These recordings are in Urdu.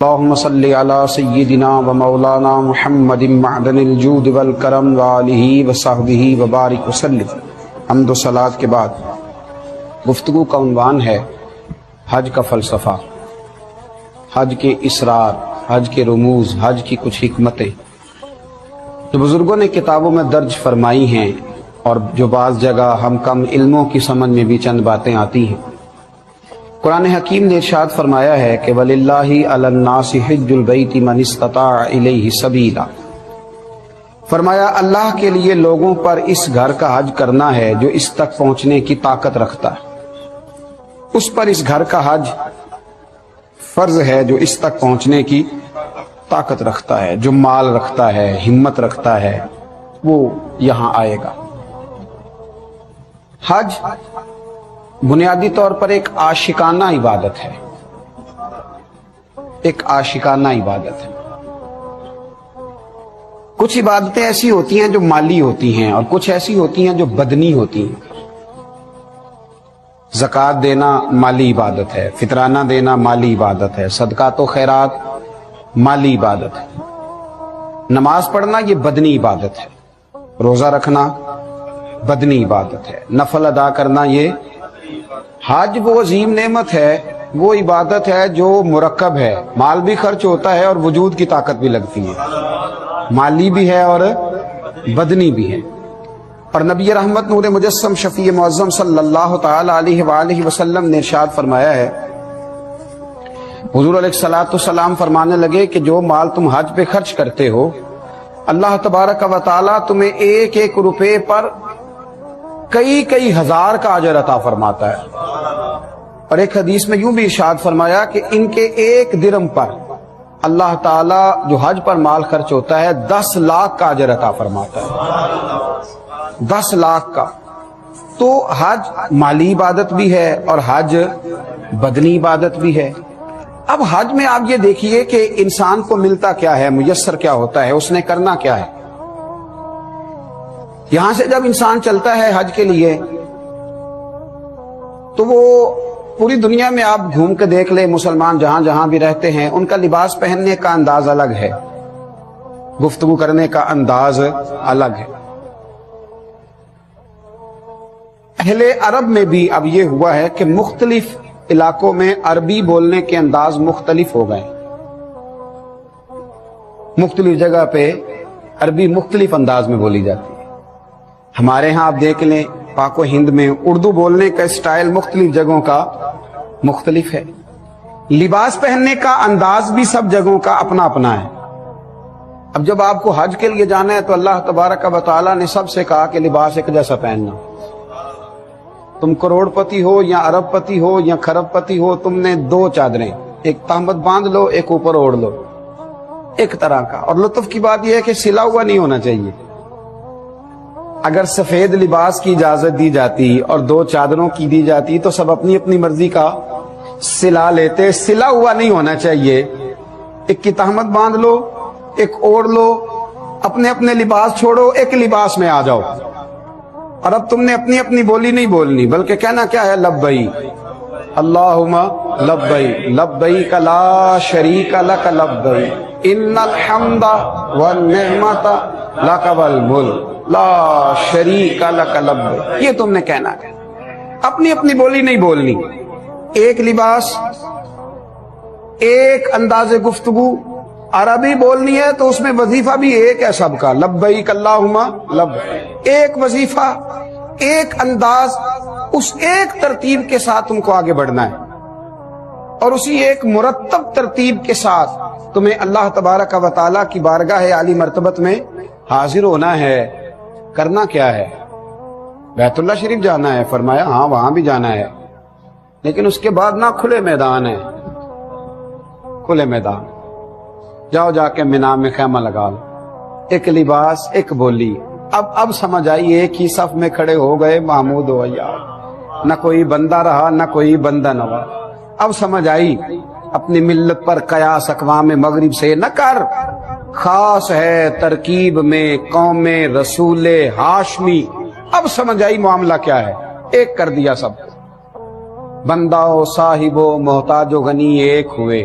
اللهم صل على سيدنا ومولانا محمد معدن الجود والکرم وآلہ وصحبہ وبارک وسلم۔ حمد و صلات کے بعد گفتگو کا عنوان ہے حج کا فلسفہ، حج کے اسرار، حج کے رموز، حج کی کچھ حکمتیں جو بزرگوں نے کتابوں میں درج فرمائی ہیں اور جو بعض جگہ ہم کم علموں کی سمجھ میں بھی چند باتیں آتی ہیں۔ قرآن حکیم نے ارشاد فرمایا ہے کہ وَلِلَّهِ عَلَى النَّاسِ حِجُّ الْبَيْتِ مَنِ اسْتَطَاعَ إِلَيْهِ سَبِيلًا، فرمایا اللہ کے لیے لوگوں پر اس گھر کا حج کرنا ہے جو اس تک پہنچنے کی طاقت رکھتا ہے، اس پر اس گھر کا حج فرض ہے جو اس تک پہنچنے کی طاقت رکھتا ہے، جو مال رکھتا ہے، ہمت رکھتا ہے، وہ یہاں آئے گا۔ حج بنیادی طور پر ایک عاشقانہ عبادت ہے، ایک عاشقانہ عبادت ہے۔ کچھ عبادتیں ایسی ہوتی ہیں جو مالی ہوتی ہیں اور کچھ ایسی ہوتی ہیں جو بدنی ہوتی ہیں۔ زکوٰۃ دینا مالی عبادت ہے، فطرانہ دینا مالی عبادت ہے، صدقات و خیرات مالی عبادت ہے، نماز پڑھنا یہ بدنی عبادت ہے، روزہ رکھنا بدنی عبادت ہے، نفل ادا کرنا یہ۔ حج وہ عظیم نعمت ہے، وہ عبادت ہے جو مرکب ہے، مال بھی خرچ ہوتا ہے اور وجود کی طاقت بھی لگتی ہے، مالی بھی ہے اور بدنی بھی ہے۔ اور نبی رحمت نور مجسم شفیع معظم صلی اللہ تعالی علیہ وآلہ وسلم نے ارشاد فرمایا ہے، حضور علیہ الصلوۃ والسلام فرمانے لگے کہ جو مال تم حج پہ خرچ کرتے ہو، اللہ تبارک و تعالی تمہیں ایک ایک روپے پر کئی ہزار کا اجر عطا فرماتا ہے۔ اور ایک حدیث میں یوں بھی ارشاد فرمایا کہ ان کے ایک درم پر اللہ تعالیٰ جو حج پر مال خرچ ہوتا ہے 10 لاکھ کا اجر عطا فرماتا ہے، 10 لاکھ کا۔ تو حج مالی عبادت بھی ہے اور حج بدنی عبادت بھی ہے۔ اب حج میں آپ یہ دیکھیے کہ انسان کو ملتا کیا ہے، میسر کیا ہوتا ہے، اس نے کرنا کیا ہے۔ یہاں سے جب انسان چلتا ہے حج کے لیے تو وہ پوری دنیا میں آپ گھوم کے دیکھ لیں، مسلمان جہاں جہاں بھی رہتے ہیں ان کا لباس پہننے کا انداز الگ ہے، گفتگو کرنے کا انداز الگ ہے۔ اہل عرب میں بھی اب یہ ہوا ہے کہ مختلف علاقوں میں عربی بولنے کے انداز مختلف ہو گئے، مختلف جگہ پہ عربی مختلف انداز میں بولی جاتی ہے۔ ہمارے ہاں آپ دیکھ لیں پاک و ہند میں اردو بولنے کا اسٹائل مختلف جگہوں کا مختلف ہے، لباس پہننے کا انداز بھی سب جگہوں کا اپنا اپنا ہے۔ اب جب آپ کو حج کے لیے جانا ہے تو اللہ تبارک و تعالیٰ نے سب سے کہا کہ لباس ایک جیسا پہننا، تم کروڑ پتی ہو یا ارب پتی ہو یا کھرب پتی ہو، تم نے 2 چادریں، ایک تہمت باندھ لو، ایک اوپر اوڑھ لو، ایک طرح کا۔ اور لطف کی بات یہ ہے کہ سلا ہوا نہیں ہونا چاہیے۔ اگر سفید لباس کی اجازت دی جاتی اور 2 چادروں کی دی جاتی تو سب اپنی اپنی مرضی کا سلا لیتے، سلا ہوا نہیں ہونا چاہیے۔ ایک کی تہمت باندھ لو، ایک اوڑھ لو، اپنے اپنے لباس چھوڑو، ایک لباس میں آ جاؤ۔ اور اب تم نے اپنی اپنی بولی نہیں بولنی بلکہ کہنا کیا ہے، لبیک اللہم لبیک لبیک لا شریک لک لبیک ان الحمد والنعمت لک والملک لا شریک لک لبیک، یہ تم نے کہنا ہے، اپنی اپنی بولی نہیں بولنی، ایک لباس، ایک انداز گفتگو۔ عربی بولنی ہے تو اس میں وظیفہ بھی ایک ہے سب کا، لبیک اللہم لبیک، ایک وظیفہ، ایک انداز، اس ایک ترتیب کے ساتھ تم کو آگے بڑھنا ہے اور اسی ایک مرتب ترتیب کے ساتھ تمہیں اللہ تبارک و تعالیٰ کی بارگاہ عالی مرتبت میں حاضر ہونا ہے۔ کرنا کیا ہے؟ بیت اللہ شریف جانا ہے، فرمایا ہاں وہاں بھی جانا ہے، لیکن اس کے بعد نہ کھلے میدان ہے، کھلے میدان جاؤ، جا کے مینا میں خیمہ لگا لو، ایک لباس، ایک بولی۔ اب سمجھ آئی، ایک ہی صف میں کھڑے ہو گئے محمود و عیار، نہ کوئی بندہ رہا نہ کوئی بندہ نوا۔ اب سمجھ آئی اپنی ملت پر قیاس اقوام مغرب سے نہ کر، خاص ہے ترکیب میں قوم رسول ہاشمی۔ اب سمجھ آئی معاملہ کیا ہے، ایک کر دیا سب، بندہ و صاحب و محتاج و غنی ایک ہوئے،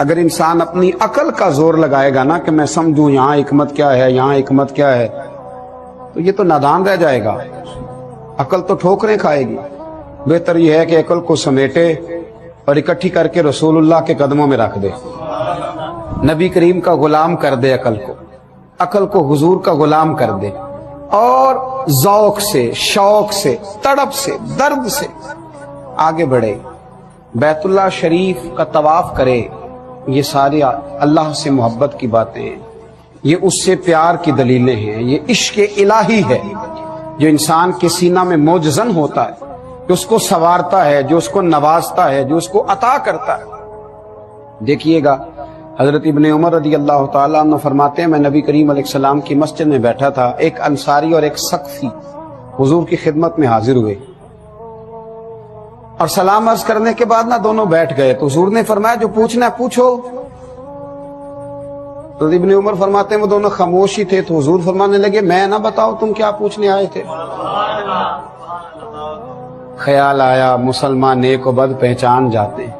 اگر انسان اپنی عقل کا زور لگائے گا نا کہ میں سمجھوں یہاں حکمت کیا ہے، یہاں حکمت کیا ہے، تو یہ تو نادان رہ جائے گا، عقل تو ٹھوکریں کھائے گی۔ بہتر یہ ہے کہ عقل کو سمیٹے اور اکٹھی کر کے رسول اللہ کے قدموں میں رکھ دے، نبی کریم کا غلام کر دے، عقل کو حضور کا غلام کر دے، اور ذوق سے، شوق سے، تڑپ سے، درد سے آگے بڑھے، بیت اللہ شریف کا طواف کرے۔ یہ سارے اللہ سے محبت کی باتیں ہیں، یہ اس سے پیار کی دلیلیں ہیں، یہ عشق الہی ہے جو انسان کے سینہ میں موجزن ہوتا ہے، جو اس کو سنوارتا ہے، جو اس کو نوازتا ہے، جو اس کو عطا کرتا ہے۔ دیکھیے گا حضرت ابن عمر رضی اللہ تعالیٰ عنہ فرماتے ہیں، میں نبی کریم علیہ السلام کی مسجد میں بیٹھا تھا، ایک انصاری اور ایک ثقفی حضور کی خدمت میں حاضر ہوئے، اور سلام عرض کرنے کے بعد نہ دونوں بیٹھ گئے، تو حضور نے فرمایا جو پوچھنا ہے پوچھو۔ تو ابن عمر فرماتے ہیں وہ دونوں خاموش ہی تھے، تو حضور فرمانے لگے میں نہ بتاؤ تم کیا پوچھنے آئے تھے؟ خیال آیا مسلمان نیک و بد پہچان جاتے ہیں،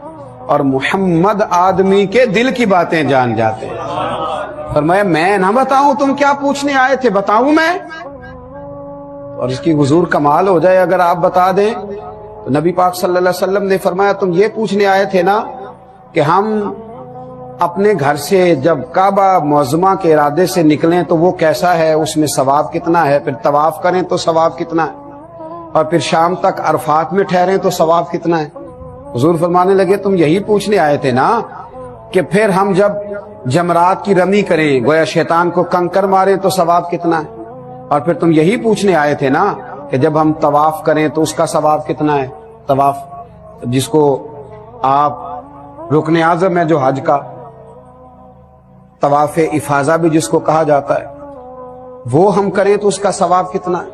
اور محمد آدمی کے دل کی باتیں جان جاتے ہیں۔ فرمایا میں نہ بتاؤں تم کیا پوچھنے آئے تھے، بتاؤں میں؟ اور اس کی حضور کمال ہو جائے اگر آپ بتا دیں۔ تو نبی پاک صلی اللہ علیہ وسلم نے فرمایا تم یہ پوچھنے آئے تھے نا کہ ہم اپنے گھر سے جب کعبہ معظمہ کے ارادے سے نکلیں تو وہ کیسا ہے، اس میں ثواب کتنا ہے، پھر طواف کریں تو ثواب کتنا ہے، اور پھر شام تک عرفات میں ٹھہریں تو ثواب کتنا ہے۔ حضور فرمانے لگے تم یہی پوچھنے آئے تھے نا کہ پھر ہم جب جمرات کی رمی کریں، گویا شیطان کو کنکر ماریں تو ثواب کتنا ہے، اور پھر تم یہی پوچھنے آئے تھے نا کہ جب ہم طواف کریں تو اس کا ثواب کتنا ہے۔ طواف جس کو آپ رکن اعظم ہے جو حج کا، طواف افاضہ بھی جس کو کہا جاتا ہے، وہ ہم کریں تو اس کا ثواب کتنا ہے۔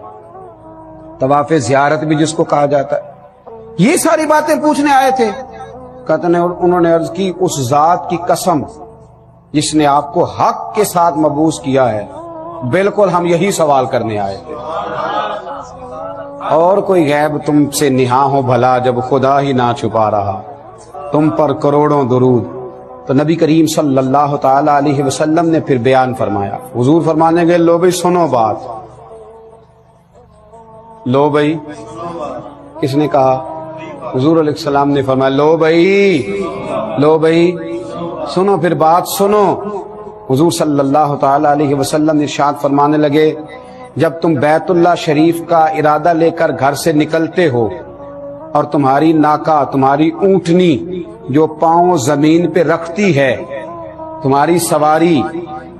طواف زیارت بھی جس کو کہا جاتا ہے، یہ ساری باتیں پوچھنے آئے تھے۔ کہتے ہیں انہوں نے عرض کی اس ذات کی قسم جس نے آپ کو حق کے ساتھ مبعوث کیا ہے، بالکل ہم یہی سوال کرنے آئے تھے، اور کوئی غیب تم سے نہا ہو بھلا جب خدا ہی نہ چھپا رہا، تم پر کروڑوں درود۔ تو نبی کریم صلی اللہ تعالی علیہ وسلم نے پھر بیان فرمایا، حضور فرمانے گئے لو بھائی سنو بات، لو بھائی، کس نے کہا؟ حضور علیہ السلام نے فرمایا لو بھائی سنو، پھر بات سنو۔ حضور صلی اللہ تعالی علیہ وسلم ارشاد فرمانے لگے جب تم بیت اللہ شریف کا ارادہ لے کر گھر سے نکلتے ہو اور تمہاری ناکا، تمہاری اونٹنی جو پاؤں زمین پہ رکھتی ہے، تمہاری سواری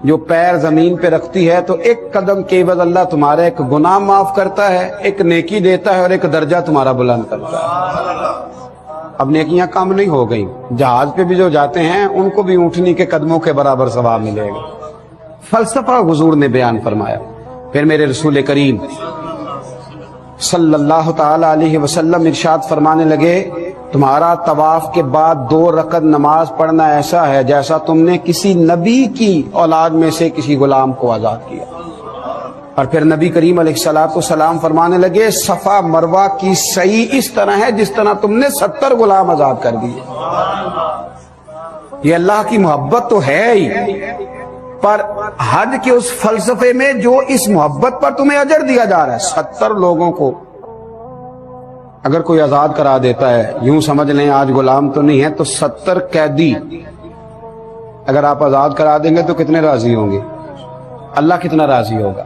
جو پیر زمین پہ رکھتی ہے، تو ایک قدم کے عوض اللہ تمہارا ایک گناہ معاف کرتا ہے، ایک نیکی دیتا ہے، اور ایک درجہ تمہارا بلند کرتا ہے۔ اب نیکیاں کم نہیں ہو گئیں، جہاز پہ بھی جو جاتے ہیں ان کو بھی اونٹنی کے قدموں کے برابر ثواب ملے گا۔ فلسفہ حضور نے بیان فرمایا۔ پھر میرے رسول کریم صلی اللہ تعالی علیہ وسلم ارشاد فرمانے لگے تمہارا طواف کے بعد 2 رکعت نماز پڑھنا ایسا ہے جیسا تم نے کسی نبی کی اولاد میں سے کسی غلام کو آزاد کیا۔ اور پھر نبی کریم علیہ السلام فرمانے لگے صفا مروہ کی سعی اس طرح ہے جس طرح تم نے 70 غلام آزاد کر دیے۔ یہ اللہ کی محبت تو ہے ہی، پر حج کے اس فلسفے میں جو اس محبت پر تمہیں اجر دیا جا رہا ہے، 70 لوگوں کو اگر کوئی آزاد کرا دیتا ہے، یوں سمجھ لیں آج غلام تو نہیں ہے تو 70 قیدی اگر آپ آزاد کرا دیں گے تو کتنے راضی ہوں گے؟ اللہ کتنا راضی ہوگا؟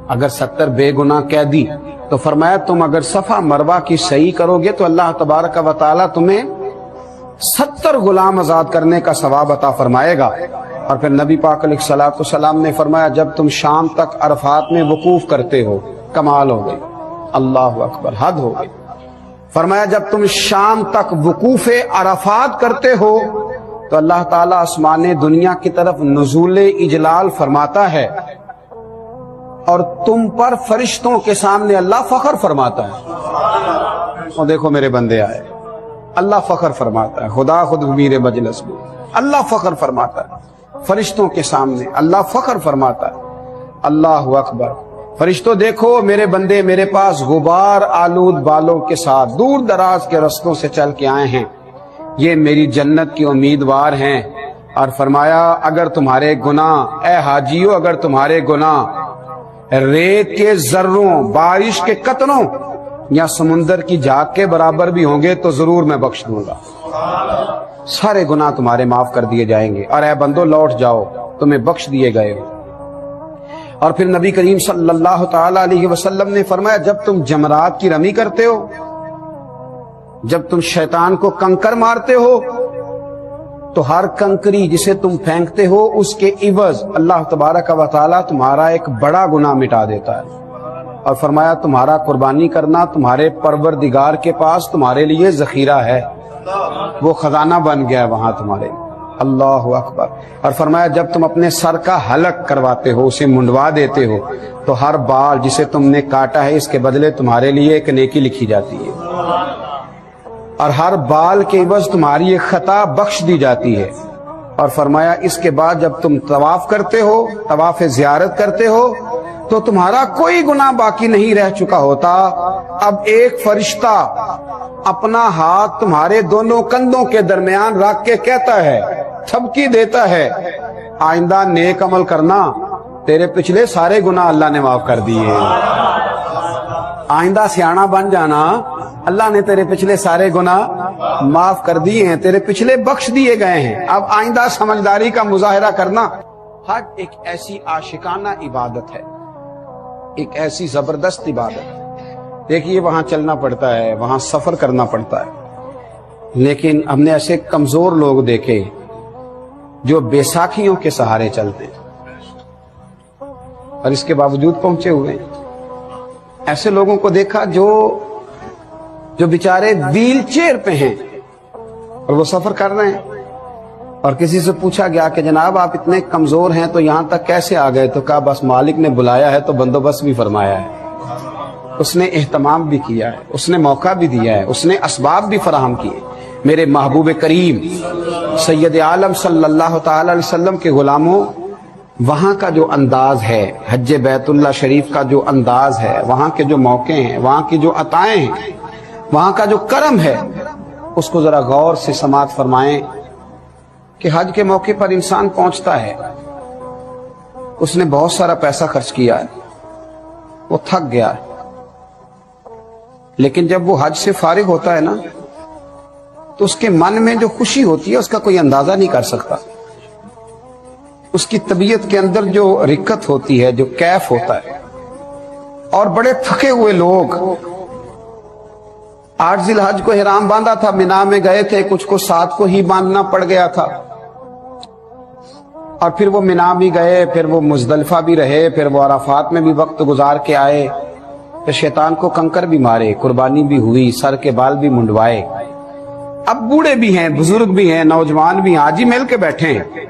اگر 70 بے گناہ قیدی، تو فرمایا تم اگر صفا مروہ کی صحیح کرو گے تو اللہ تبارک و تعالی تمہیں 70 غلام آزاد کرنے کا ثواب عطا فرمائے گا۔ اور پھر نبی پاک علیہ السلام نے فرمایا جب تم شام تک عرفات میں وقوف کرتے ہو، کمال ہو گئی، اللہ اکبر، حد ہو گئی۔ فرمایا جب تم شام تک وقوف عرفات کرتے ہو تو اللہ تعالیٰ آسمان دنیا کی طرف نزول اجلال فرماتا ہے، اور تم پر فرشتوں کے سامنے اللہ فخر فرماتا ہے۔ اور دیکھو میرے بندے آئے، اللہ فخر فرماتا ہے، خدا خود امیر مجلس میں اللہ فخر فرماتا ہے، فرشتوں کے سامنے اللہ فخر فرماتا ہے۔ اللہ اکبر، فرشتوں دیکھو میرے بندے میرے پاس غبار آلود بالوں کے ساتھ دور دراز کے رستوں سے چل کے آئے ہیں، یہ میری جنت کی امیدوار ہیں، اور فرمایا اگر تمہارے گناہ، اے حاجیو اگر تمہارے گناہ ریت کے ذروں، بارش کے قطروں یا سمندر کی جھاگ کے برابر بھی ہوں گے تو ضرور میں بخش دوں گا، سارے گناہ تمہارے معاف کر دیے جائیں گے، اور اے بندو لوٹ جاؤ تمہیں بخش دیے گئے ہو۔ اور پھر نبی کریم صلی اللہ تعالی علیہ وسلم نے فرمایا جب تم جمرات کی رمی کرتے ہو، جب تم شیطان کو کنکر مارتے ہو، تو ہر کنکری جسے تم پھینکتے ہو اس کے عوض اللہ تبارک و تعالی تمہارا ایک بڑا گناہ مٹا دیتا ہے۔ اور فرمایا تمہارا قربانی کرنا تمہارے پروردگار کے پاس تمہارے لیے ذخیرہ ہے، وہ خزانہ بن گیا ہے وہاں تمہارے لیے۔ اللہ اکبر۔ اور فرمایا جب تم اپنے سر کا حلق کرواتے ہو، اسے منڈوا دیتے ہو، تو ہر بال جسے تم نے کاٹا ہے اس کے بدلے تمہارے لیے ایک نیکی لکھی جاتی ہے، اور ہر بال کے عوض تمہاری ایک خطا بخش دی جاتی ہے۔ اور فرمایا اس کے بعد جب تم طواف کرتے ہو، طواف زیارت کرتے ہو، تو تمہارا کوئی گناہ باقی نہیں رہ چکا ہوتا، اب ایک فرشتہ اپنا ہاتھ تمہارے دونوں کندھوں کے درمیان رکھ کے کہتا ہے، تھپکی دیتا ہے، آئندہ نیک عمل کرنا، تیرے پچھلے سارے گناہ اللہ نے معاف کر دیے، آئندہ سیاںا بن جانا، اللہ نے تیرے پچھلے سارے گناہ معاف کر دیے ہیں، تیرے پچھلے بخش دیے گئے ہیں، اب آئندہ سمجھداری کا مظاہرہ کرنا۔ حج ایک ایسی عاشقانہ عبادت ہے، ایک ایسی زبردست عبادت ہے۔ دیکھیے وہاں چلنا پڑتا ہے، وہاں سفر کرنا پڑتا ہے، لیکن ہم نے ایسے کمزور لوگ دیکھے جو بیساکھیوں کے سہارے چلتے ہیں اور اس کے باوجود پہنچے ہوئے ہیں۔ ایسے لوگوں کو دیکھا جو بیچارے ویل چیئر پہ ہیں اور وہ سفر کر رہے ہیں، اور کسی سے پوچھا گیا کہ جناب آپ اتنے کمزور ہیں تو یہاں تک کیسے آ گئے؟ تو کہا بس مالک نے بلایا ہے تو بندوبست بھی فرمایا ہے، اس نے اہتمام بھی کیا ہے، اس نے موقع بھی دیا ہے، اس نے اسباب بھی فراہم کیے۔ میرے محبوب کریم سید عالم صلی اللہ تعالی علیہ وسلم کے غلاموں، وہاں کا جو انداز ہے، حج بیت اللہ شریف کا جو انداز ہے، وہاں کے جو موقع ہیں، وہاں کی جو عطائیں ہیں، وہاں کا جو کرم ہے، اس کو ذرا غور سے سماعت فرمائیں کہ حج کے موقع پر انسان پہنچتا ہے، اس نے بہت سارا پیسہ خرچ کیا ہے، وہ تھک گیا ہے، لیکن جب وہ حج سے فارغ ہوتا ہے نا تو اس کے من میں جو خوشی ہوتی ہے اس کا کوئی اندازہ نہیں کر سکتا، اس کی طبیعت کے اندر جو رکت ہوتی ہے، جو کیف ہوتا ہے۔ اور بڑے تھکے ہوئے لوگ 8 ذی الحج کو احرام باندھا تھا، مینا میں گئے تھے، کچھ کو 7 کو ہی باندھنا پڑ گیا تھا، اور پھر وہ مینا بھی گئے، پھر وہ مزدلفہ بھی رہے، پھر وہ عرفات میں بھی وقت گزار کے آئے، پھر شیطان کو کنکر بھی مارے، قربانی بھی ہوئی، سر کے بال بھی منڈوائے۔ اب بوڑھے بھی ہیں، بزرگ بھی ہیں، نوجوان بھی ہیں، آج ہی مل کے بیٹھے ہیں۔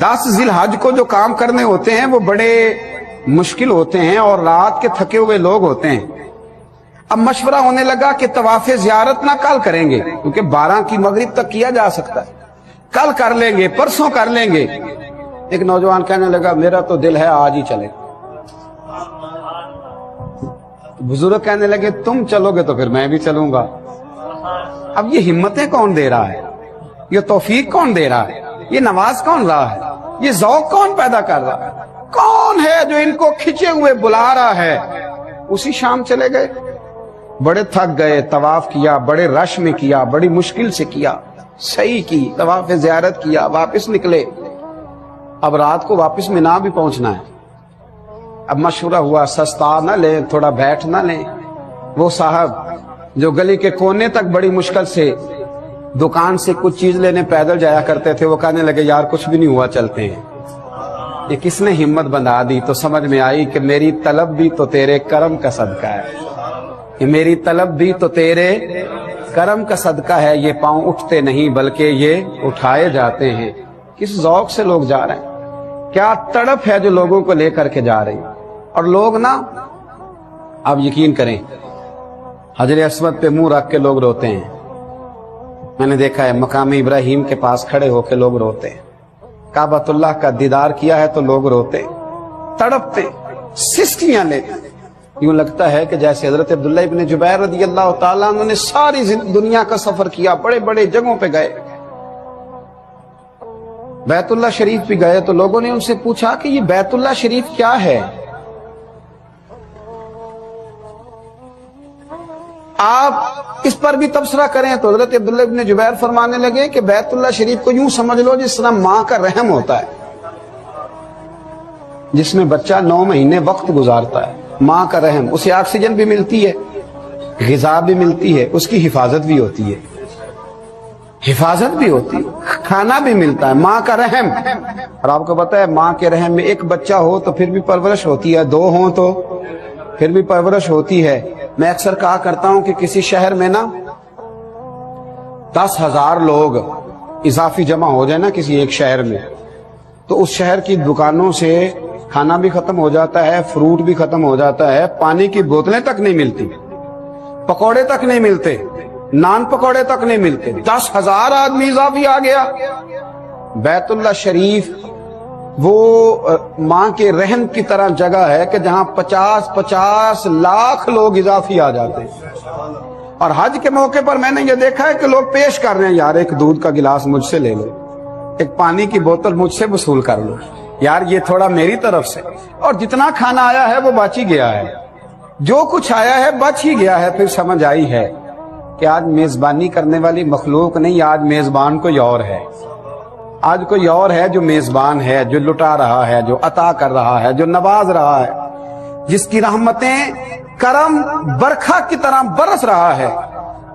10 ذی الحج کو جو کام کرنے ہوتے ہیں وہ بڑے مشکل ہوتے ہیں، اور رات کے تھکے ہوئے لوگ ہوتے ہیں۔ اب مشورہ ہونے لگا کہ طواف زیارت نہ کل کریں گے، کیونکہ 12 کی مغرب تک کیا جا سکتا ہے، کل کر لیں گے، پرسوں کر لیں گے۔ ایک نوجوان کہنے لگا میرا تو دل ہے آج ہی چلے۔ بزرگ کہنے لگے تم چلو گے تو پھر میں بھی چلوں گا۔ اب یہ ہمتیں کون دے رہا ہے؟ یہ توفیق کون دے رہا ہے؟ یہ نواز کون رہا ہے؟ یہ ذوق کون پیدا کر رہا ہے؟ کون ہے جو ان کو کھچے ہوئے بلا رہا ہے؟ اسی شام چلے گئے، بڑے تھک گئے، طواف کیا، بڑے رش میں کیا، بڑی مشکل سے کیا، صحیح کی، طواف زیارت کیا، واپس نکلے۔ اب رات کو واپس مینا بھی پہنچنا ہے۔ اب مشورہ ہوا سستا نہ لیں، تھوڑا بیٹھ نہ لیں۔ وہ صاحب جو گلی کے کونے تک بڑی مشکل سے دکان سے کچھ چیز لینے پیدل جایا کرتے تھے، وہ کہنے لگے یار کچھ بھی نہیں ہوا، چلتے ہیں۔ یہ کس نے ہمت بندھا دی؟ تو سمجھ میں آئی کہ میری طلب بھی تو تیرے کرم کا صدقہ ہے، کہ میری طلب بھی تو تیرے کرم کا صدقہ ہے۔ یہ پاؤں اٹھتے نہیں بلکہ یہ اٹھائے جاتے ہیں۔ کس ذوق سے لوگ جا رہے ہیں، کیا تڑپ ہے جو لوگوں کو لے کر کے جا رہی ہیں۔ اور لوگ نا، آپ یقین کریں، حجر اسود پہ منہ رکھ کے لوگ روتے ہیں۔ میں نے دیکھا ہے مقام ابراہیم کے پاس کھڑے ہو کے لوگ روتے ہیں، کعبۃ اللہ کا دیدار کیا ہے تو لوگ روتے، تڑپتے، سسکیاں لیتے۔ یوں لگتا ہے کہ جیسے حضرت عبداللہ ابن جبیر رضی اللہ تعالیٰ عنہ نے ساری دنیا کا سفر کیا، بڑے بڑے جگہوں پہ گئے، بیت اللہ شریف بھی گئے تو لوگوں نے ان سے پوچھا کہ یہ بیت اللہ شریف کیا ہے؟ آپ اس پر بھی تبصرہ کریں تو حضرت عبداللہ ابن جبیر فرمانے لگے کہ بیت اللہ شریف کو یوں سمجھ لو جس طرح ماں کا رحم ہوتا ہے، جس میں بچہ 9 مہینے وقت گزارتا ہے، ماں کا رحم، اسے آکسیجن بھی ملتی ہے، غذا بھی ملتی ہے، اس کی حفاظت بھی ہوتی ہے، کھانا بھی ملتا ہے، ماں کا رحم۔ اور آپ کو پتا ہے ماں کے رحم میں ایک بچہ ہو تو پھر بھی پرورش ہوتی ہے، 2 ہوں تو پھر بھی پرورش ہوتی ہے۔ میں اکثر کہا کرتا ہوں کہ کسی شہر میں نا 10,000 لوگ اضافی جمع ہو جائے نا کسی ایک شہر میں، تو اس شہر کی دکانوں سے کھانا بھی ختم ہو جاتا ہے، فروٹ بھی ختم ہو جاتا ہے، پانی کی بوتلیں تک نہیں ملتی، پکوڑے تک نہیں ملتے، نان پکوڑے تک نہیں ملتے، 10,000 آدمی اضافی آ گیا۔ بیت اللہ شریف وہ ماں کے رحم کی طرح جگہ ہے کہ جہاں 50 لاکھ لوگ اضافی آ جاتے ہیں۔ اور حج کے موقع پر میں نے یہ دیکھا ہے کہ لوگ پیش کر رہے ہیں، یار ایک دودھ کا گلاس مجھ سے لے لو، ایک پانی کی بوتل مجھ سے وصول کر لو، یار یہ تھوڑا میری طرف سے۔ اور جتنا کھانا آیا ہے وہ بچ ہی گیا ہے، جو کچھ آیا ہے بچ ہی گیا ہے۔ پھر سمجھ آئی ہے کہ آج میزبانی کرنے والی مخلوق نہیں، آج میزبان کوئی اور ہے، آج کوئی اور ہے جو میزبان ہے، جو لٹا رہا ہے، جو عطا کر رہا ہے، جو نواز رہا ہے، جس کی رحمتیں کرم برکھا کی طرح برس رہا ہے،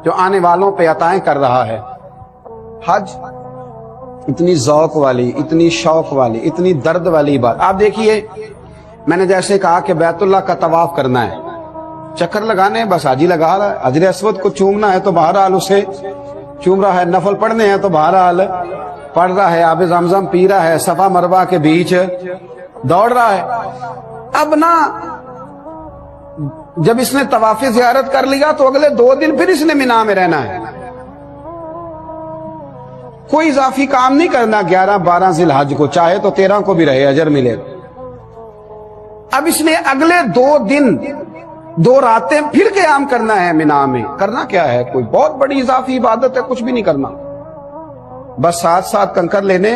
جو آنے والوں پہ عطائیں کر رہا ہے۔ حج اتنی ذوق والی، اتنی شوق والی، اتنی درد والی بات۔ آپ دیکھیے میں نے جیسے کہا کہ بیت اللہ کا طواف کرنا ہے، چکر لگانے بس حاجی لگا رہا ہے، حجر اسود کو چومنا ہے تو بہرحال اسے چوم رہا ہے، نفل پڑھنے ہیں تو بہرحال پڑھ رہا ہے، آب زمزم پی رہا ہے، صفا مروہ کے بیچ دوڑ رہا ہے۔ اب نا جب اس نے طواف زیارت کر لیا تو اگلے 2 دن پھر اس نے مینا میں رہنا ہے، کوئی اضافی کام نہیں کرنا 11 12 ذی الحج کو، چاہے تو 13 کو بھی رہے، اجر ملے گا۔ اب اس نے اگلے 2 دن 2 راتیں پھر قیام کرنا ہے مینا میں۔ کرنا کیا ہے؟ کوئی بہت بڑی اضافی عبادت ہے؟ کچھ بھی نہیں کرنا، بس ساتھ کنکر لینے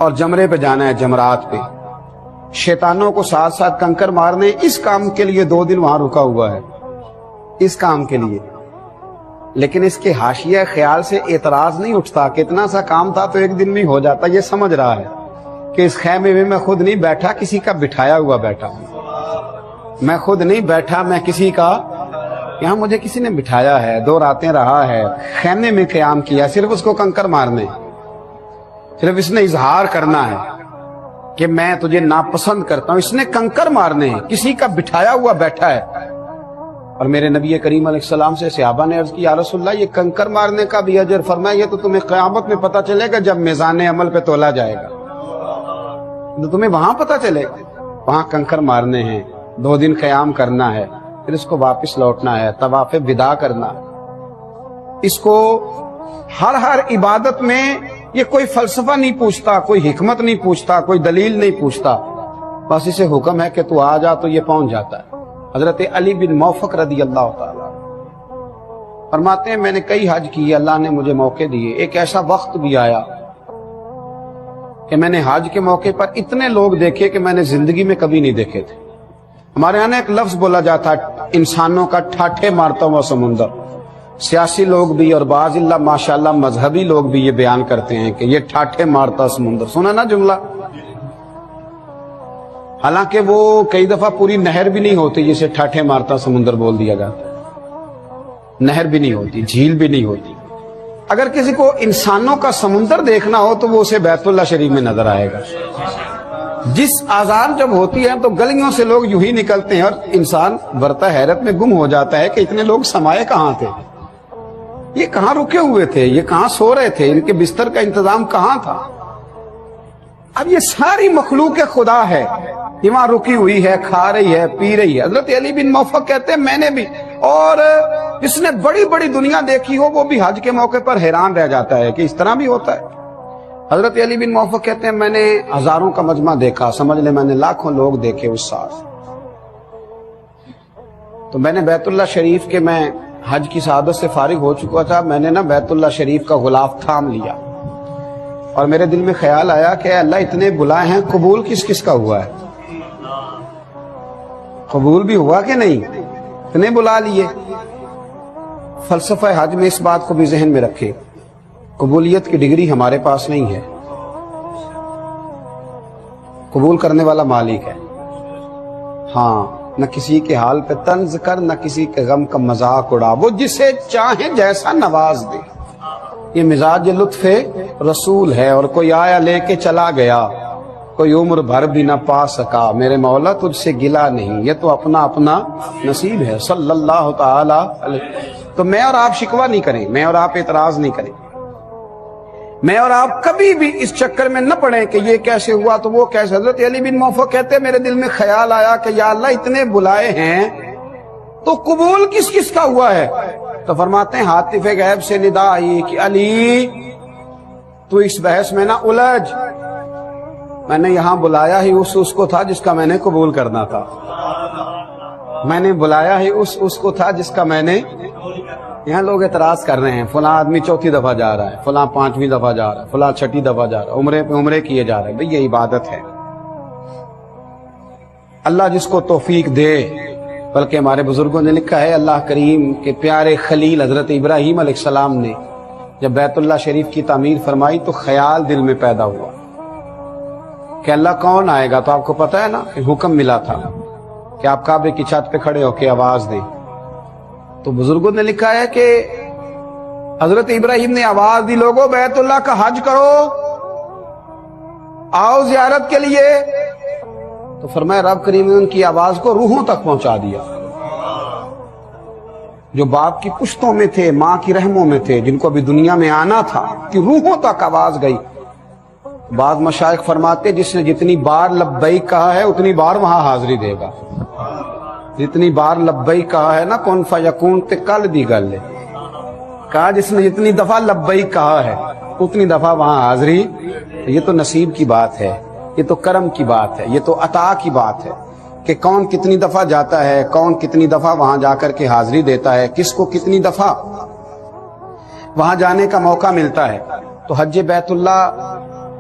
اور جمرے پہ جانا ہے، جمرات پہ شیطانوں کو ساتھ کنکر مارنے۔ اس کام کے لیے 2 دن وہاں رکا ہوا ہے، اس کام کے لیے۔ لیکن اس کے حاشیہ خیال سے اعتراض نہیں اٹھتا کہ اتنا سا کام تھا تو 1 دن میں ہو جاتا۔ یہ سمجھ رہا ہے کہ اس خیمے میں میں خود نہیں بیٹھا، کسی کا بٹھایا ہوا بیٹھا ہوں، میں خود نہیں بیٹھا، میں کسی کا، یہاں مجھے کسی نے بٹھایا ہے، 2 راتیں رہا ہے، خیمے میں قیام کیا، صرف اس کو کنکر مارنے، صرف اس نے اظہار کرنا ہے کہ میں تجھے ناپسند کرتا ہوں، اس نے کنکر مارنے ہیں، کسی کا بٹھایا ہوا بیٹھا ہے۔ اور میرے نبی کریم علیہ السلام سے صحابہ نے عرض کی، یا رسول اللہ یہ کنکر مارنے کا بھی اجر؟ فرمایا یہ تو تمہیں قیامت میں پتہ چلے گا جب میزان عمل پہ تولا جائے گا، تو تمہیں وہاں پتہ چلے گا۔ وہاں کنکر مارنے ہیں، 2 دن قیام کرنا ہے، پھر اس کو واپس لوٹنا ہے، طواف وداع کرنا۔ اس کو ہر عبادت میں یہ کوئی فلسفہ نہیں پوچھتا، کوئی حکمت نہیں پوچھتا، کوئی دلیل نہیں پوچھتا، بس اسے حکم ہے کہ تو آ جا، تو یہ پہنچ جاتا ہے۔ حضرت علی بن موفق رضی اللہ تعالیٰ فرماتے ہیں میں نے کئی حج کیے، اللہ نے مجھے موقع دیے، ایک ایسا وقت بھی آیا کہ میں نے حج کے موقع پر اتنے لوگ دیکھے کہ میں نے زندگی میں کبھی نہیں دیکھے تھے۔ ہمارے یہاں ایک لفظ بولا جاتا ہے انسانوں کا ٹھاٹھے مارتا ہوا سمندر۔ سیاسی لوگ بھی اور بعض اللہ ماشاءاللہ مذہبی لوگ بھی یہ بیان کرتے ہیں کہ یہ ٹھاٹھے مارتا سمندر، سنا نا جملہ؟ حالانکہ وہ کئی دفعہ پوری نہر بھی نہیں ہوتی جسے ٹھاٹھے مارتا سمندر بول دیا جاتا، نہر بھی نہیں ہوتی، جھیل بھی نہیں ہوتی۔ اگر کسی کو انسانوں کا سمندر دیکھنا ہو تو وہ اسے بیت اللہ شریف میں نظر آئے گا۔ جس آذان جب ہوتی ہے تو گلیوں سے لوگ یوں ہی نکلتے ہیں اور انسان برتا حیرت میں گم ہو جاتا ہے کہ اتنے لوگ سمائے کہاں تھے، یہ کہاں رکے ہوئے تھے، یہ کہاں سو رہے تھے، ان کے بستر کا انتظام کہاں تھا؟ اب یہ ساری مخلوق خدا ہے، یہ وہاں رکی ہوئی ہے، کھا رہی ہے، پی رہی ہے۔ حضرت علی بن موفق کہتے ہیں میں نے بھی، اور جس نے بڑی بڑی دنیا دیکھی ہو وہ بھی حج کے موقع پر حیران رہ جاتا ہے کہ اس طرح بھی ہوتا ہے۔ حضرت علی بن موفق کہتے ہیں میں نے ہزاروں کا مجمع دیکھا، سمجھ لے میں نے لاکھوں لوگ دیکھے اس سال۔ تو میں نے بیت اللہ شریف کے، میں حج کی سعادت سے فارغ ہو چکا تھا، میں نے نا بیت اللہ شریف کا غلاف تھام لیا، اور میرے دل میں خیال آیا کہ اللہ اتنے بلائے ہیں، قبول کس کس کا ہوا ہے؟ قبول بھی ہوا کہ نہیں؟ اتنے بلا لیے۔ فلسفہ حج میں اس بات کو بھی ذہن میں رکھے، قبولیت کی ڈگری ہمارے پاس نہیں ہے، قبول کرنے والا مالک ہے۔ ہاں، نہ کسی کے حال پہ طنز کر، نہ کسی کے غم کا مذاق اڑا، وہ جسے چاہے جیسا نواز دے۔ یہ مزاج لطف رسول ہے، اور کوئی آیا لے کے چلا گیا، کوئی عمر بھر بھی نہ پا سکا، میرے مولا تجھ سے گلا نہیں، یہ تو اپنا اپنا نصیب ہے۔ صلی اللہ تعالی علیہ۔ تو میں اور آپ شکوہ نہیں کریں، میں اور آپ اعتراض نہیں کریں، میں اور آپ کبھی بھی اس چکر میں نہ پڑیں کہ یہ کیسے ہوا تو وہ کیسے۔ حضرت علی بن موفق کہتے ہیں میرے دل میں خیال آیا کہ یا اللہ اتنے بلائے ہیں تو قبول کس کس کا ہوا ہے؟ تو فرماتے ہیں ہاتف غیب سے ندا آئی کہ علی تو اس بحث میں نہ الجھ، میں نے یہاں بلایا ہی اس کو تھا جس کا میں نے قبول کرنا تھا، میں نے بلایا ہی اس کو تھا جس کا میں نے۔ یہاں لوگ اعتراض کر رہے ہیں، فلاں آدمی چوتھی دفعہ جا رہا ہے، فلاں پانچویں دفعہ جا رہا ہے، فلاں چھٹی دفعہ جا رہا ہے، عمرے پہ عمرے کیے جا رہے ہیں۔ بھئی یہ عبادت ہے، اللہ جس کو توفیق دے۔ بلکہ ہمارے بزرگوں نے لکھا ہے اللہ کریم کے پیارے خلیل حضرت ابراہیم علیہ السلام نے جب بیت اللہ شریف کی تعمیر فرمائی تو خیال دل میں پیدا ہوا کہ اللہ کون آئے گا، تو آپ کو پتہ ہے نا کہ حکم ملا تھا کہ آپ کعبے کی چھت پہ کھڑے ہو کے آواز دیں۔ تو بزرگوں نے لکھا ہے کہ حضرت ابراہیم نے آواز دی لوگوں بیت اللہ کا حج کرو، آؤ زیارت کے لیے، تو فرمایا رب کریم نے ان کی آواز کو روحوں تک پہنچا دیا۔ جو باپ کی پشتوں میں تھے، ماں کی رحموں میں تھے، جن کو ابھی دنیا میں آنا تھا، کہ روحوں تک آواز گئی۔ بعض مشائخ فرماتے جس نے جتنی بار لبیک کہا ہے اتنی بار وہاں حاضری دے گا، جتنی بار لبیک کہا ہے نا کن فیکون تے کل دی گل ہے، کہا جس نے جتنی دفعہ لبیک کہا ہے اتنی دفعہ وہاں حاضری۔ یہ تو نصیب کی بات ہے، یہ تو کرم کی بات ہے، یہ تو عطا کی بات ہے کہ کون کتنی دفعہ جاتا ہے، کون کتنی دفعہ وہاں جا کر کے حاضری دیتا ہے، کس کو کتنی دفعہ وہاں جانے کا موقع ملتا ہے۔ تو حج بیت اللہ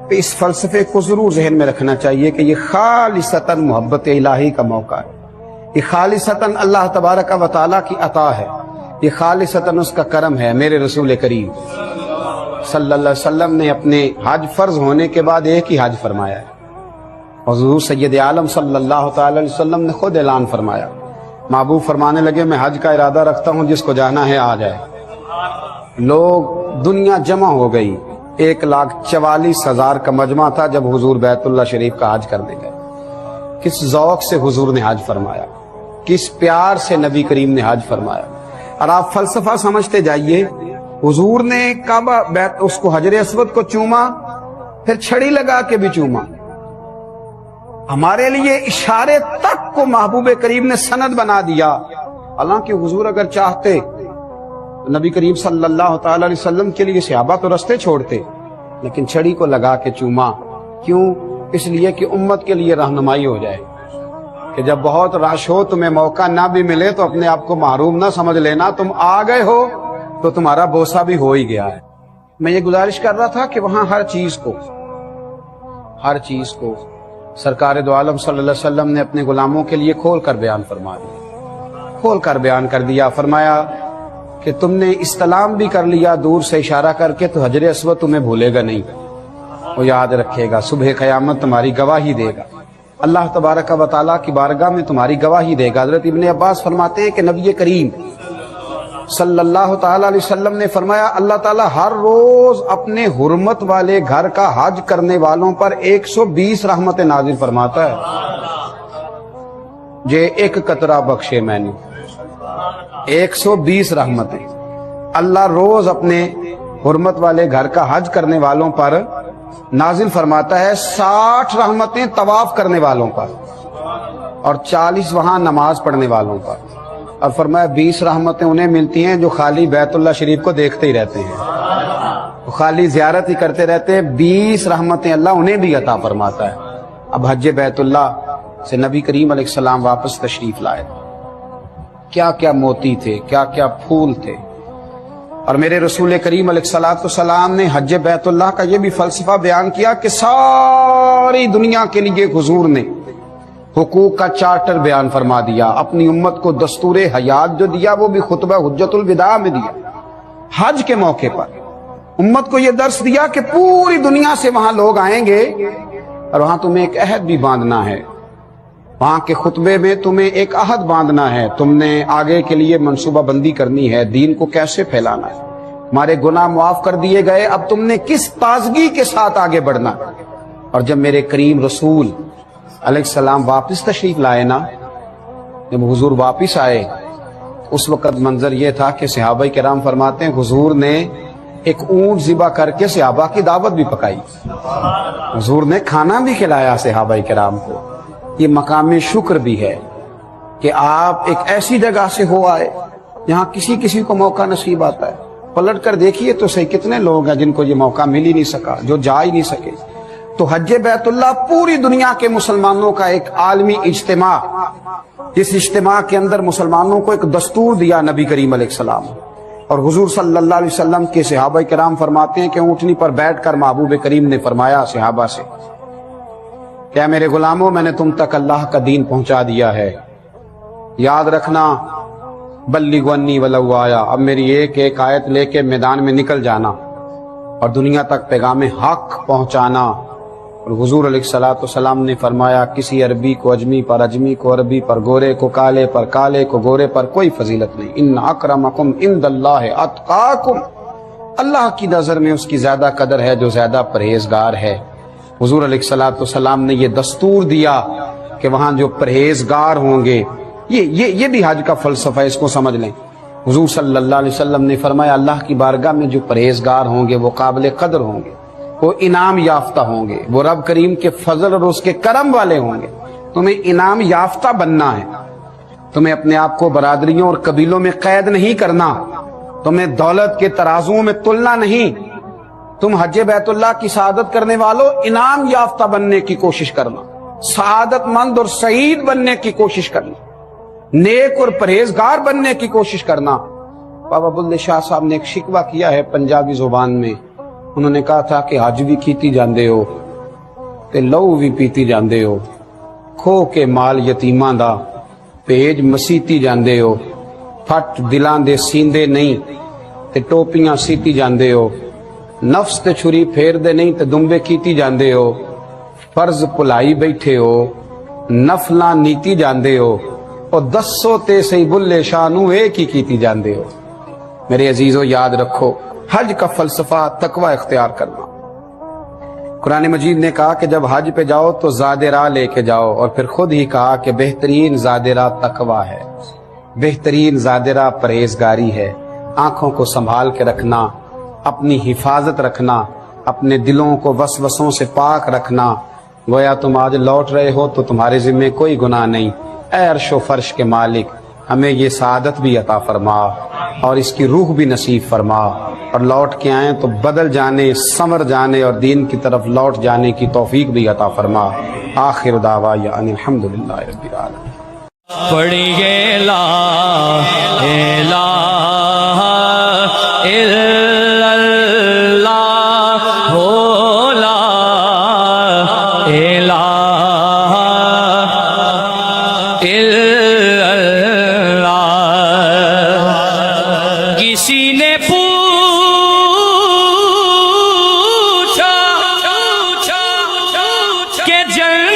پہ اس فلسفے کو ضرور ذہن میں رکھنا چاہیے کہ یہ خالصتاً محبت الہی کا موقع ہے، یہ خالصتاً اللہ تبارک و تعالیٰ کی عطا ہے، یہ خالصتاً اس کا کرم ہے۔ میرے رسول کریم صلی اللہ علیہ وسلم نے اپنے حج فرض ہونے کے بعد ایک ہی حج فرمایا ہے۔ حضور سید عالم صلی اللہ تعالی علیہ وسلم نے خود اعلان فرمایا، محبوب فرمانے لگے میں حج کا ارادہ رکھتا ہوں، جس کو جانا ہے آ جائے۔ لوگ دنیا جمع ہو گئی، 1,44,000 کا مجمع تھا جب حضور بیت اللہ شریف کا حج کرنے گئے۔ کس ذوق سے حضور نے حج فرمایا، کس پیار سے نبی کریم نے حج فرمایا۔ اور آپ فلسفہ سمجھتے جائیے، حضور نے کعبہ بیت اس کو حجر اسود کو چوما، پھر چھڑی لگا کے بھی چوما۔ ہمارے لیے اشارے تک کو محبوب کریم نے سند بنا دیا۔ حالانکہ حضور اگر چاہتے نبی کریم صلی اللہ تعالی علیہ وسلم کے لیے صحابہ تو رستے چھوڑتے، لیکن چھڑی کو لگا کے چوما۔ کیوں؟ اس لیے کہ امت کے لیے رہنمائی ہو جائے کہ جب بہت رش ہو، تمہیں موقع نہ بھی ملے تو اپنے آپ کو محروم نہ سمجھ لینا، تم آ گئے ہو تو تمہارا بوسہ بھی ہو ہی گیا ہے۔ میں یہ گزارش کر رہا تھا کہ وہاں ہر چیز کو سرکار دو عالم صلی اللہ علیہ وسلم نے اپنے غلاموں کے لیے کھول کر بیان فرما دیا، کھول کر بیان کر دیا۔ فرمایا کہ تم نے استلام بھی کر لیا دور سے اشارہ کر کے، تو حجر اسود تمہیں بھولے گا نہیں، وہ یاد رکھے گا، صبح قیامت تمہاری گواہی دے گا، اللہ تبارک و تعالیٰ کی بارگاہ میں تمہاری گواہی دے گا۔ حضرت ابن عباس فرماتے ہیں کہ نبی کریم صلی اللہ تعالی علیہ وسلم نے فرمایا اللہ تعالیٰ ہر روز اپنے حرمت والے گھر کا حج کرنے والوں پر 120 رحمتیں نازل فرماتا ہے۔ جے ایک قطرہ بخشے میں نے 120 رحمتیں اللہ روز اپنے حرمت والے گھر کا حج کرنے والوں پر نازل فرماتا ہے۔ 60 رحمتیں طواف کرنے والوں پر اور 40 وہاں نماز پڑھنے والوں پر، اور فرمایا 20 رحمتیں انہیں ملتی ہیں جو خالی بیت اللہ شریف کو دیکھتے ہی رہتے ہیں، وہ خالی زیارت ہی کرتے رہتے ہیں۔ 20 رحمتیں اللہ انہیں بھی عطا فرماتا ہے۔ اب حج بیت اللہ سے نبی کریم علیہ السلام واپس تشریف لائے، کیا کیا موتی تھے، کیا کیا پھول تھے، اور میرے رسول کریم علیہ السلام نے حج بیت اللہ کا یہ بھی فلسفہ بیان کیا کہ ساری دنیا کے لیے حضور نے حقوق کا چارٹر بیان فرما دیا، اپنی امت کو دستور حیات جو دیا وہ بھی خطبہ حجت الوداع میں دیا۔ حج کے موقع پر امت کو یہ درس دیا کہ پوری دنیا سے وہاں لوگ آئیں گے اور وہاں تمہیں ایک عہد بھی باندھنا ہے، وہاں کے خطبے میں تمہیں ایک عہد باندھنا ہے، تم نے آگے کے لیے منصوبہ بندی کرنی ہے، دین کو کیسے پھیلانا ہے، ہمارے گناہ معاف کر دیے گئے، اب تم نے کس تازگی کے ساتھ آگے بڑھنا۔ اور جب میرے کریم رسول علیہ السلام واپس تشریف لائے نا، جب حضور واپس آئے اس وقت منظر یہ تھا کہ صحابہ کرام فرماتے ہیں حضور نے ایک اونٹ ذبح کر کے صحابہ کی دعوت بھی پکائی، حضور نے کھانا بھی کھلایا صحابہ کرام کو۔ یہ مقام شکر بھی ہے کہ آپ ایک ایسی جگہ سے ہو آئے جہاں کسی کو موقع نصیب آتا ہے۔ پلٹ کر دیکھیے تو صحیح کتنے لوگ ہیں جن کو یہ موقع مل ہی نہیں سکا، جو جا ہی نہیں سکے۔ تو حج بیت اللہ پوری دنیا کے مسلمانوں کا ایک عالمی اجتماع، جس اجتماع کے اندر مسلمانوں کو ایک دستور دیا نبی کریم علیہ السلام، اور حضور صلی اللہ علیہ وسلم کے صحابہ کرام فرماتے ہیں کہ اونٹنی پر بیٹھ کر محبوب کریم نے فرمایا صحابہ سے، کیا میرے غلاموں میں نے تم تک اللہ کا دین پہنچا دیا ہے، یاد رکھنا بلغوا انی ولو آیا، اب میری ایک ایک آیت لے کے میدان میں نکل جانا اور دنیا تک پیغام حق پہنچانا۔ اور حضور علیہ السلام نے فرمایا کسی عربی کو اجمی پر، اجمی کو عربی پر، گورے کو کالے پر، کالے کو گورے پر کوئی فضیلت نہیں۔ ان اکرمکم عند اللہ اتقاکم، اللہ کی نظر میں اس کی زیادہ قدر ہے جو زیادہ پرہیزگار ہے۔ حضور علیہ السلام نے یہ دستور دیا کہ وہاں جو پرہیزگار ہوں گے، یہ بھی حج کا فلسفہ ہے، اس کو سمجھ لیں۔ حضور صلی اللہ علیہ وسلم نے فرمایا اللہ کی بارگاہ میں جو پرہیزگار ہوں گے وہ قابل قدر ہوں گے، وہ انعام یافتہ ہوں گے، وہ رب کریم کے فضل اور اس کے کرم والے ہوں گے۔ تمہیں انعام یافتہ بننا ہے، تمہیں اپنے آپ کو برادریوں اور قبیلوں میں قید نہیں کرنا، تمہیں دولت کے ترازوؤں میں تلنا نہیں، تم حج بیت اللہ کی سعادت کرنے والوں انعام یافتہ بننے کی کوشش کرنا، سعادت مند اور سعید بننے کی کوشش کرنا، نیک اور پرہیزگار بننے کی کوشش کرنا۔ بابا بلے شاہ صاحب نے ایک شکوہ کیا ہے پنجابی زبان میں، انہوں نے کہا تھا کہ حج بھی کیتی جاندے ہو تے لہو بھی پیتی جاندے ہو، کھو کے مال یتیماں دا پیج مسیتی جاندے ہو، پھٹ دلاں دے سیندے نہیں تے ٹوپیاں سیتی جاندے ہو، نفس تے چھری پھیر دے نہیں تے دمبے کیتی جاندے ہو، فرض پلائی بیٹھے ہو، نفلاں نیتی جاندے ہو، اور دسو تے سی بلے شاہ نو ایک ہی کیتی جاندے ہو۔ میرے عزیزو یاد رکھو حج کا فلسفہ تقوی اختیار کرنا۔ قرآن مجید نے کہا کہ جب حج پہ جاؤ تو زاد راہ لے کے جاؤ، اور پھر خود ہی کہا کہ بہترین زاد راہ تقوی ہے، بہترین زاد راہ پرہیزگاری ہے۔ آنکھوں کو سنبھال کے رکھنا، اپنی حفاظت رکھنا، اپنے دلوں کو وسوسوں سے پاک رکھنا۔ گویا تم آج لوٹ رہے ہو تو تمہارے ذمہ کوئی گناہ نہیں۔ اے عرش و فرش کے مالک، ہمیں یہ سعادت بھی عطا فرما اور اس کی روح بھی نصیب فرما، اور لوٹ کے آئیں تو بدل جانے، سمر جانے اور دین کی طرف لوٹ جانے کی توفیق بھی عطا فرما۔ آخر دعوانا ان الحمدللہ رب العالمین۔ پڑھیے لا الہ الا اللہ، ہو لا الہ الا اللہ۔ کسی نے پوچھا کہ جنت